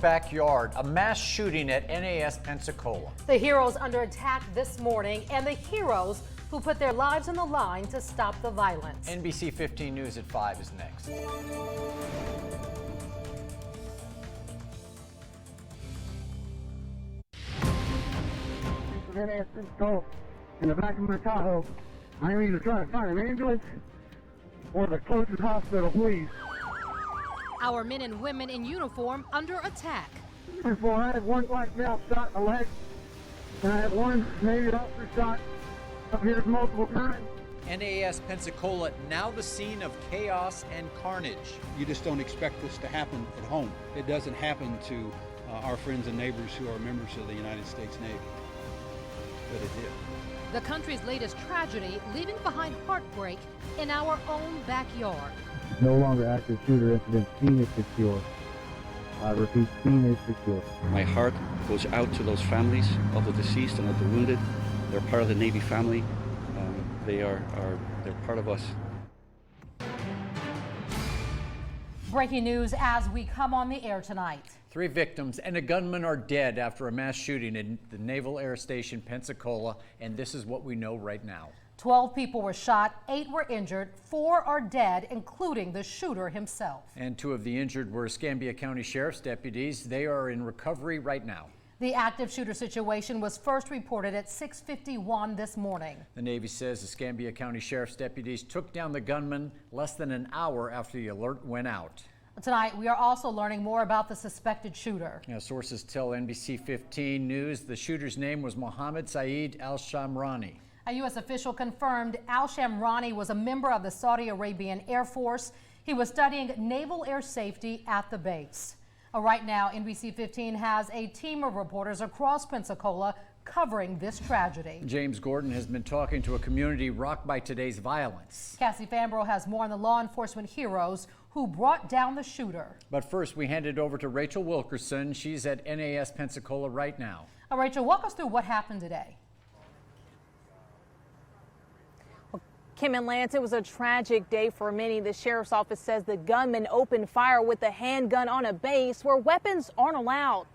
backyard, a mass shooting at NAS Pensacola. The heroes under attack this morning and the heroes who put their lives on the line to stop the violence. NBC 15 News at 5 is next. NAS Pensacola in the back of my Tahoe. I need to try to find an ambulance or the closest hospital, please. Our men and women in uniform under attack. Before I had one black male shot in the leg, and I had one Navy officer shot up here multiple times. NAS Pensacola, now the scene of chaos and carnage. You just don't expect this to happen at home. It doesn't happen to our friends and neighbors who are members of the United States Navy. But it did. The country's latest tragedy, leaving behind heartbreak in our own backyard. No longer active shooter incident. Scene is secure. I repeat, scene is secure. My heart goes out to those families of the deceased and of the wounded. They're part of the Navy family. They're part of us. Breaking news as we come on the air tonight. 3 victims and a gunman are dead after a mass shooting in the Naval Air Station, Pensacola, and this is what we know right now. 12 people were shot, 8 were injured, 4 are dead, including the shooter himself. And 2 of the injured were Escambia County Sheriff's deputies. They are in recovery right now. The active shooter situation was first reported at 6:51 this morning. The Navy says Escambia County Sheriff's deputies took down the gunman less than an hour after the alert went out. Tonight, we are also learning more about the suspected shooter. Sources tell NBC 15 News the shooter's name was Mohammed Saeed al-Shamrani. A U.S. official confirmed al-Shamrani was a member of the Saudi Arabian Air Force. He was studying naval air safety at the base. Right now, NBC 15 has a team of reporters across Pensacola covering this tragedy. James Gordon has been talking to a community rocked by today's violence. Cassie Fambro has more on the law enforcement heroes who brought down the shooter. But first, we hand it over to Rachel Wilkerson. She's at NAS Pensacola right now. Rachel, walk us through what happened today. Kim and Lance, it was a tragic day for many. The sheriff's office says the gunman opened fire with a handgun on a base where weapons aren't allowed.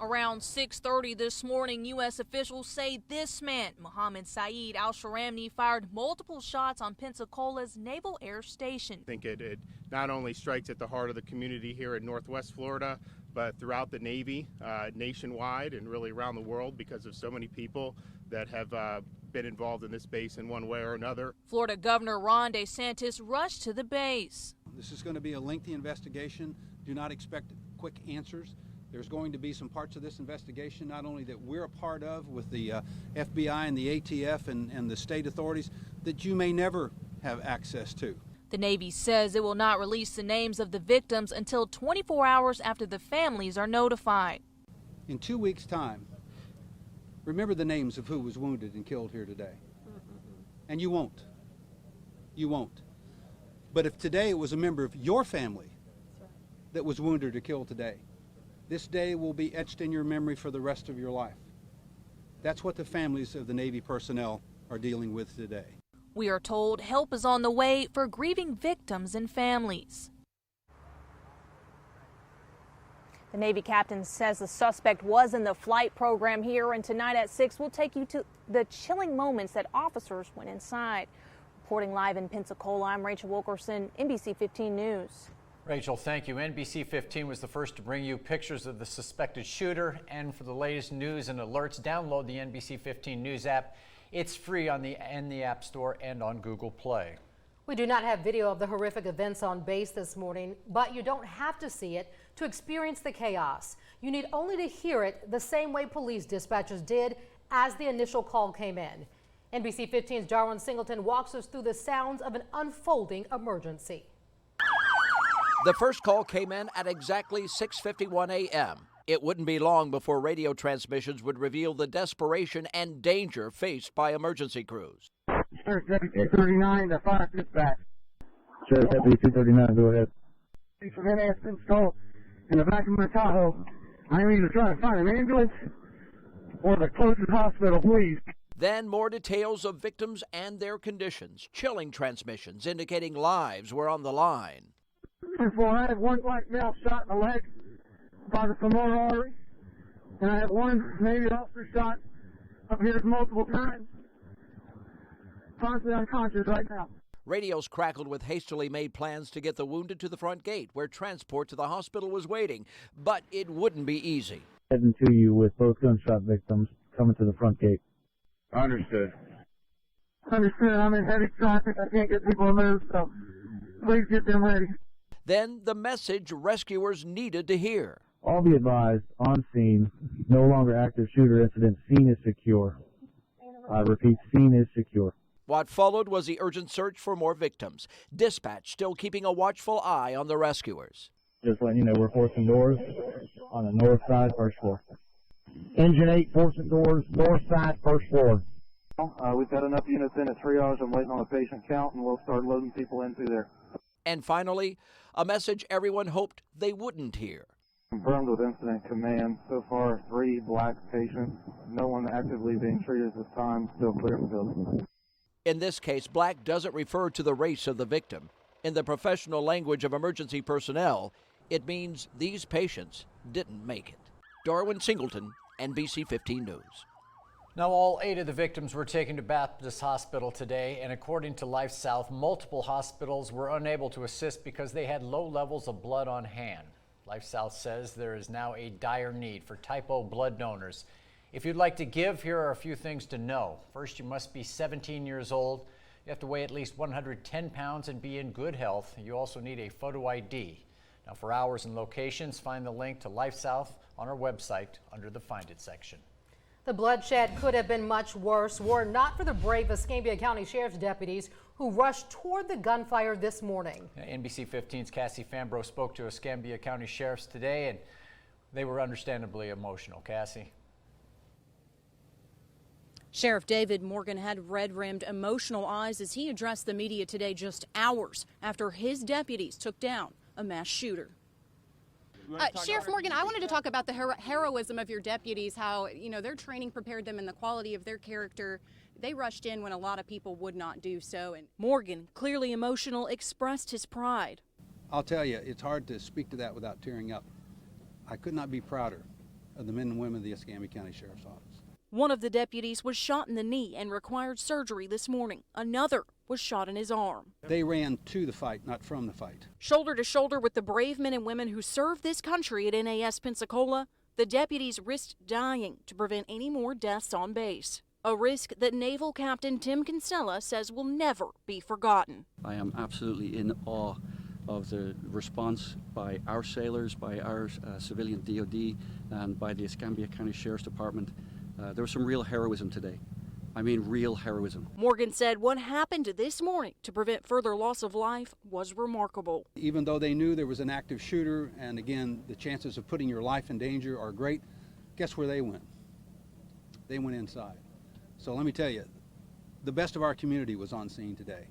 Around 6:30 this morning, U.S. officials say this man, Mohammed Saeed al-Shamrani, fired multiple shots on Pensacola's Naval Air Station. I think it not only strikes at the heart of the community here in Northwest Florida, but throughout the Navy, nationwide and really around the world, because of so many people that have been involved in this base in one way or another. Florida Governor Ron DeSantis rushed to the base. This is going to be a lengthy investigation. Do not expect quick answers. There's going to be some parts of this investigation not only that we're a part of with the FBI and the ATF and the state authorities that you may never have access to. The Navy says it will not release the names of the victims until 24 hours after the families are notified. In 2 weeks' time, remember the names of who was wounded and killed here today. And you won't. You won't. But if today it was a member of your family that was wounded or killed today, this day will be etched in your memory for the rest of your life. That's what the families of the Navy personnel are dealing with today. We are told help is on the way for grieving victims and families. The Navy captain says the suspect was in the flight program here, and tonight at 6 we'll take you to the chilling moments that officers went inside. Reporting live in Pensacola, I'm Rachel Wilkerson, NBC 15 News. Rachel, thank you. NBC 15 was the first to bring you pictures of the suspected shooter, and for the latest news and alerts, download the NBC 15 News app. It's free in the App Store and on Google Play. We do not have video of the horrific events on base this morning, but you don't have to see it to experience the chaos. You need only to hear it the same way police dispatchers did as the initial call came in. NBC 15's Jarwin Singleton walks us through the sounds of an unfolding emergency. The first call came in at exactly 6:51 a.m. It wouldn't be long before radio transmissions would reveal the desperation and danger faced by emergency crews. Sheriff Deputy 239 to fire dispatch. Sheriff Deputy 239, go ahead. From NAS Pensacola in the back of my Tahoe. I need to try to find an ambulance or the closest hospital, please. Then more details of victims and their conditions. Chilling transmissions indicating lives were on the line. Before I had one black male shot in the leg by the femoral artery, and I had one Navy officer shot up here multiple times. Constantly unconscious right now. Radios crackled with hastily made plans to get the wounded to the front gate where transport to the hospital was waiting, but it wouldn't be easy. Heading to you with both gunshot victims coming to the front gate. Understood. Understood. I'm in heavy traffic. I can't get people to move, so please get them ready. Then the message rescuers needed to hear. All be advised, on scene, no longer active shooter incident. Scene is secure. I repeat, scene is secure. What followed was the urgent search for more victims. Dispatch still keeping a watchful eye on the rescuers. Just letting you know, we're forcing doors on the north side, first floor. Engine 8 forcing doors, north side, first floor. We've got enough units in at triage. I'm waiting on a patient count, and we'll start loading people in through there. And finally, a message everyone hoped they wouldn't hear. Confirmed with incident command. So far, 3 black patients. No one actively being treated at this time. Still clear of the building. In this case, black doesn't refer to the race of the victim. In the professional language of emergency personnel, it means these patients didn't make it. Darwin Singleton, NBC 15 News. Now, all 8 of the victims were taken to Baptist Hospital today, and according to Life South, multiple hospitals were unable to assist because they had low levels of blood on hand. Life South says there is now a dire need for type O blood donors. If you'd like to give, here are a few things to know. First, you must be 17 years old. You have to weigh at least 110 pounds and be in good health. You also need a photo ID. Now, for hours and locations, find the link to Life South on our website under the Find It section. The bloodshed could have been much worse were it not for the brave Escambia County Sheriff's deputies who rushed toward the gunfire this morning. NBC 15's Cassie Fambro spoke to Escambia County Sheriffs today, and they were understandably emotional. Cassie. Sheriff David Morgan had red-rimmed, emotional eyes as he addressed the media today just hours after his deputies took down a mass shooter. Sheriff Morgan, I wanted to talk about the heroism of your deputies, how, their training prepared them and the quality of their character. They rushed in when a lot of people would not do so. And Morgan, clearly emotional, expressed his pride. I'll tell you, it's hard to speak to that without tearing up. I could not be prouder of the men and women of the Escambia County Sheriff's Office. One of the deputies was shot in the knee and required surgery this morning. Another was shot in his arm. They ran to the fight, not from the fight. Shoulder to shoulder with the brave men and women who serve this country at NAS Pensacola, the deputies risked dying to prevent any more deaths on base. A risk that Naval Captain Tim Kinsella says will never be forgotten. I am absolutely in awe of the response by our sailors, by our civilian DOD, and by the Escambia County Sheriff's Department. There was some real heroism today. I mean, real heroism. Morgan said what happened this morning to prevent further loss of life was remarkable. Even though they knew there was an active shooter, and again, the chances of putting your life in danger are great, guess where they went? They went inside. So let me tell you, the best of our community was on scene today.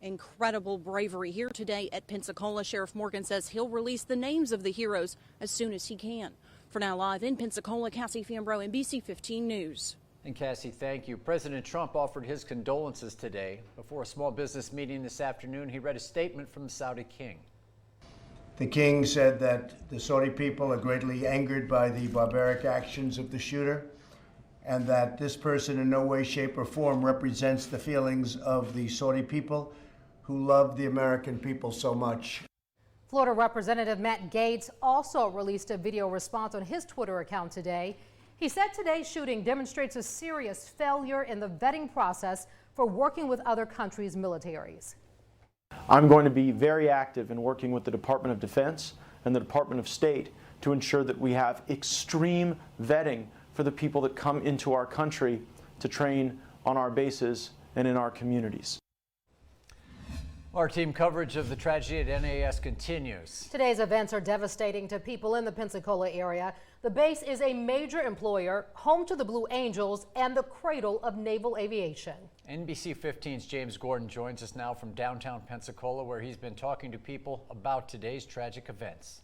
Incredible bravery here today at Pensacola. Sheriff Morgan says he'll release the names of the heroes as soon as he can. For now, live in Pensacola, Cassie Fambro, NBC 15 News. And Cassie, thank you. President Trump offered his condolences today. Before a small business meeting this afternoon, he read a statement from the Saudi king. The king said that the Saudi people are greatly angered by the barbaric actions of the shooter, and that this person in no way, shape, or form represents the feelings of the Saudi people who love the American people so much. Florida Representative Matt Gaetz also released a video response on his Twitter account today. He said today's shooting demonstrates a serious failure in the vetting process for working with other countries' militaries. I'm going to be very active in working with the Department of Defense and the Department of State to ensure that we have extreme vetting for the people that come into our country to train on our bases and in our communities. Our team coverage of the tragedy at NAS continues. Today's events are devastating to people in the Pensacola area. The base is a major employer, home to the Blue Angels, and the cradle of naval aviation. NBC 15's James Gordon joins us now from downtown Pensacola, where he's been talking to people about today's tragic events.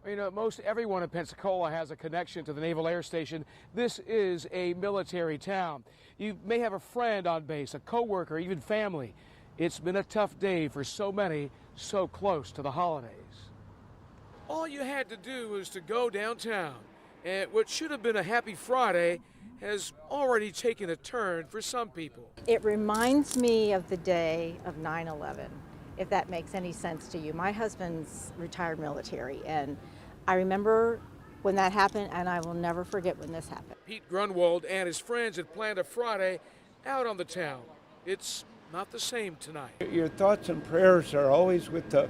You know, most everyone in Pensacola has a connection to the Naval Air Station. This is a military town. You may have a friend on base, a coworker, even family. It's been a tough day for so many so close to the holidays. All you had to do was to go downtown, and what should have been a happy Friday has already taken a turn for some people. It reminds me of the day of 9/11, if that makes any sense to you. My husband's retired military, and I remember when that happened, and I will never forget when this happened. Pete Grunwald and his friends had planned a Friday out on the town. It's not the same tonight. Your thoughts and prayers are always with the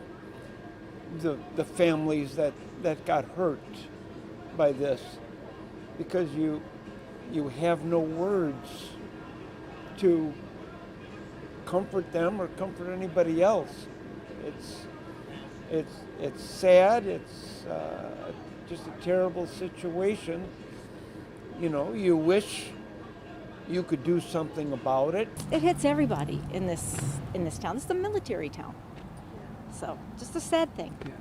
families that got hurt by this, because you have no words to comfort them or comfort anybody else. It's sad. It's just a terrible situation. You know, you wish you could do something about it. It hits everybody in this town. This is a military town, so just a sad thing. Yeah.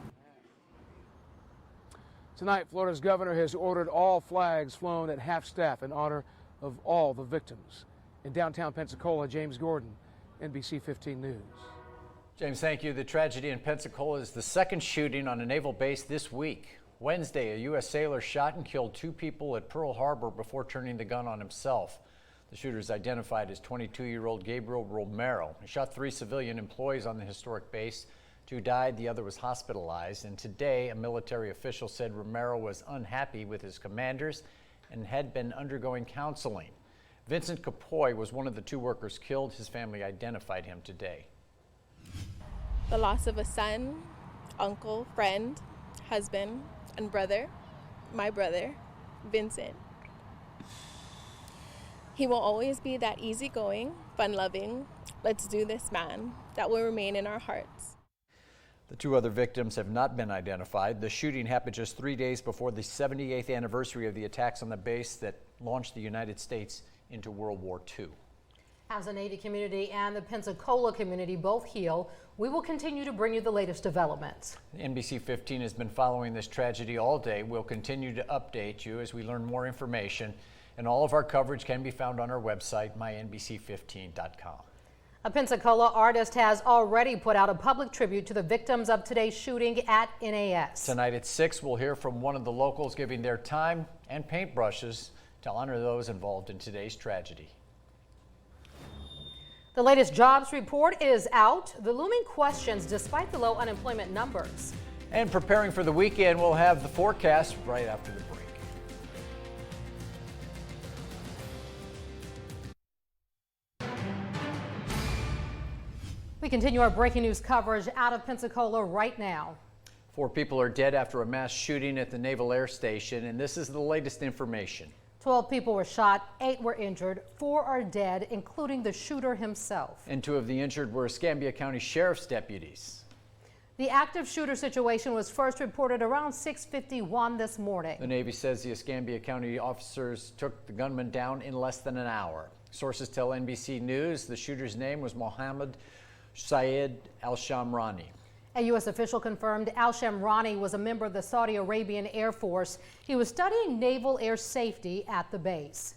Tonight, Florida's governor has ordered all flags flown at half-staff in honor of all the victims. In downtown Pensacola, James Gordon, NBC 15 News. James, thank you. The tragedy in Pensacola is the second shooting on a naval base this week. Wednesday, a U.S. sailor shot and killed 2 people at Pearl Harbor before turning the gun on himself. The shooter is identified as 22-year-old Gabriel Romero. He shot 3 civilian employees on the historic base. 2 died, the other was hospitalized. And today, a military official said Romero was unhappy with his commanders and had been undergoing counseling. Vincent Capoy was one of the 2 workers killed. His family identified him today. The loss of a son, uncle, friend, husband, and brother, my brother, Vincent. He will always be that easygoing, fun-loving, let's do this man that will remain in our hearts. The 2 other victims have not been identified. The shooting happened just 3 days before the 78th anniversary of the attacks on the base that launched the United States into World War II. As the Navy community and the Pensacola community both heal, we will continue to bring you the latest developments. NBC 15 has been following this tragedy all day. We'll continue to update you as we learn more information, and all of our coverage can be found on our website, mynbc15.com. A Pensacola artist has already put out a public tribute to the victims of today's shooting at NAS. Tonight at 6, we'll hear from one of the locals giving their time and paintbrushes to honor those involved in today's tragedy. The latest jobs report is out. The looming questions despite the low unemployment numbers. And preparing for the weekend, we'll have the forecast right after the break. We continue our breaking news coverage out of Pensacola right now. 4 people are dead after a mass shooting at the Naval Air Station, and this is the latest information. 12 people were shot, 8 were injured, 4 are dead, including the shooter himself. And 2 of the injured were Escambia County Sheriff's deputies. The active shooter situation was first reported around 6:51 this morning. The Navy says the Escambia County officers took the gunman down in less than an hour. Sources tell NBC News the shooter's name was Mohammed Syed al-Shamrani. A U.S. official confirmed al-Shamrani was a member of the Saudi Arabian Air Force. He was studying naval air safety at the base.